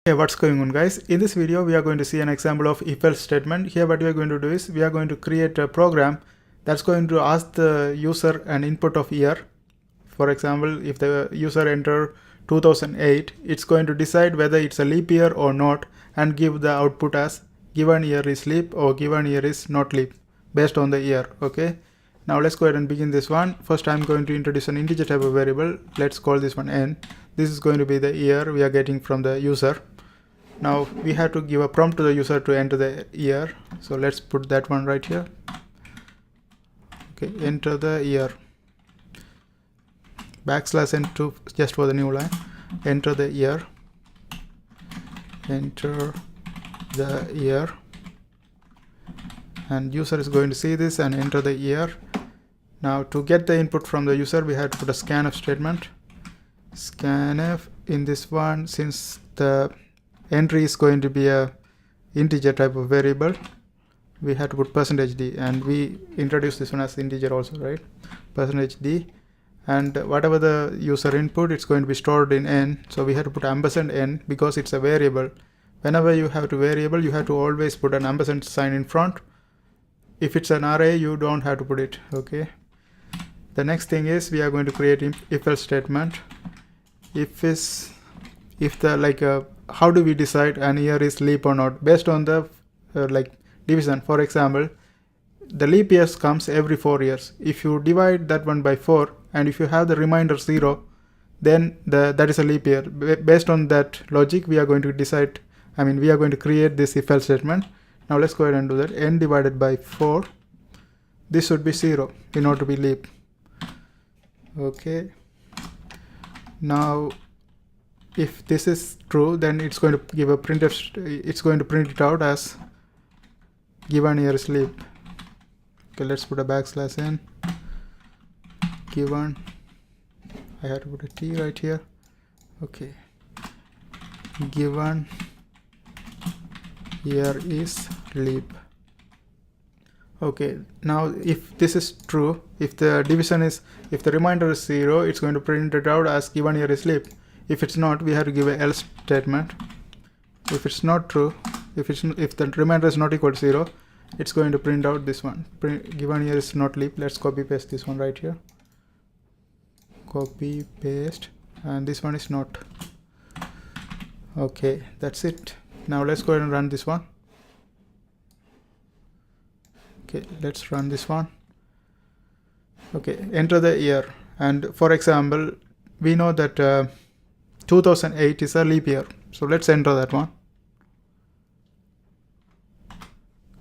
Hey, what's going on guys? In this video we are going to see an example of if-else statement. Here what we are going to do is we are going to create a program that's going to ask the user an input of year. For example, if the user enter 2008, it's going to decide whether it's a leap year or not and give the output as given year is leap or given year is not leap based on the year. Okay, now let's go ahead and begin this one. First I'm going to introduce an integer type of variable. Let's call this one n. This is going to be the year we are getting from the user. Now we have to give a prompt to the user to enter the year, so let's put that one right here. Okay, enter the year, \n2 just for the new line. Enter the year, enter the year, and user is going to see this and enter the year. Now to get the input from the user we have to put a scanf statement. Scanf in this one, since the entry is going to be a integer type of variable, we have to put %d, and we introduce this one as integer also, right? %d, and whatever the user input, it's going to be stored in n, so we have to put %n because it's a variable. Whenever you have to variable, you have to always put an ampersand sign in front. If it's an array, you don't have to put it. Okay, the next thing is we are going to create if-else statement. How do we decide an year is leap or not? Based on the division. For example, the leap years comes every 4 years. If you divide that one by 4 and if you have the remainder 0, then that is a leap year. Based on that logic, we are going to decide, we are going to create this if-else statement. Now let's go ahead and do that. N divided by 4, this should be 0 in order to be leap. Okay, now if this is true, then it's going to give a printf. It's going to print it out as given year is leap. Okay, let's put a \n given. I have to put a t right here. Okay, given year is leap. Okay, now if this is true, if the remainder is 0, it's going to print it out as given year is leap. If it's not, we have to give a else statement. If it's not true, if the remainder is not equal to 0, it's going to print out this one, given year is not leap. Let's copy paste this one right here. Copy paste, and this one is not. Okay, that's it. Now let's go ahead and run this one. Okay, let's run this one. Okay, enter the year, and for example, we know that 2008 is a leap year, so let's enter that one.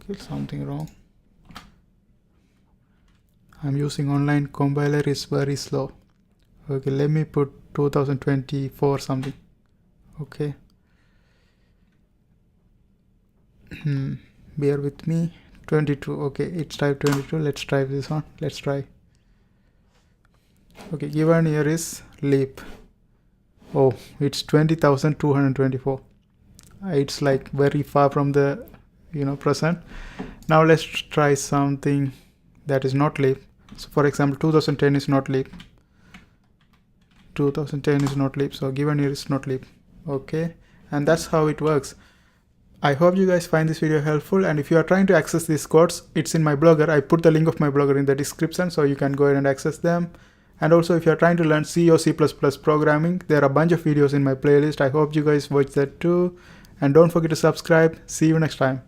Okay, something wrong. I'm using online compiler, is very slow. Okay, let me put 2024 something. Okay, bear with me. 22. Okay, it's type 22. Let's try this one. Let's try. Okay, given year is leap. Oh, it's 20,224. It's like very far from the present. Now let's try something that is not leap. So for example, 2010 is not leap. 2010 is not leap, so given year is not leap. Okay, and that's how it works. I hope you guys find this video helpful, and if you are trying to access these codes, it's in my blogger. I put the link of my blogger in the description, so you can go ahead and access them. And also, if you're trying to learn C or C++ programming, there are a bunch of videos in my playlist. I hope you guys watch that too. And don't forget to subscribe. See you next time.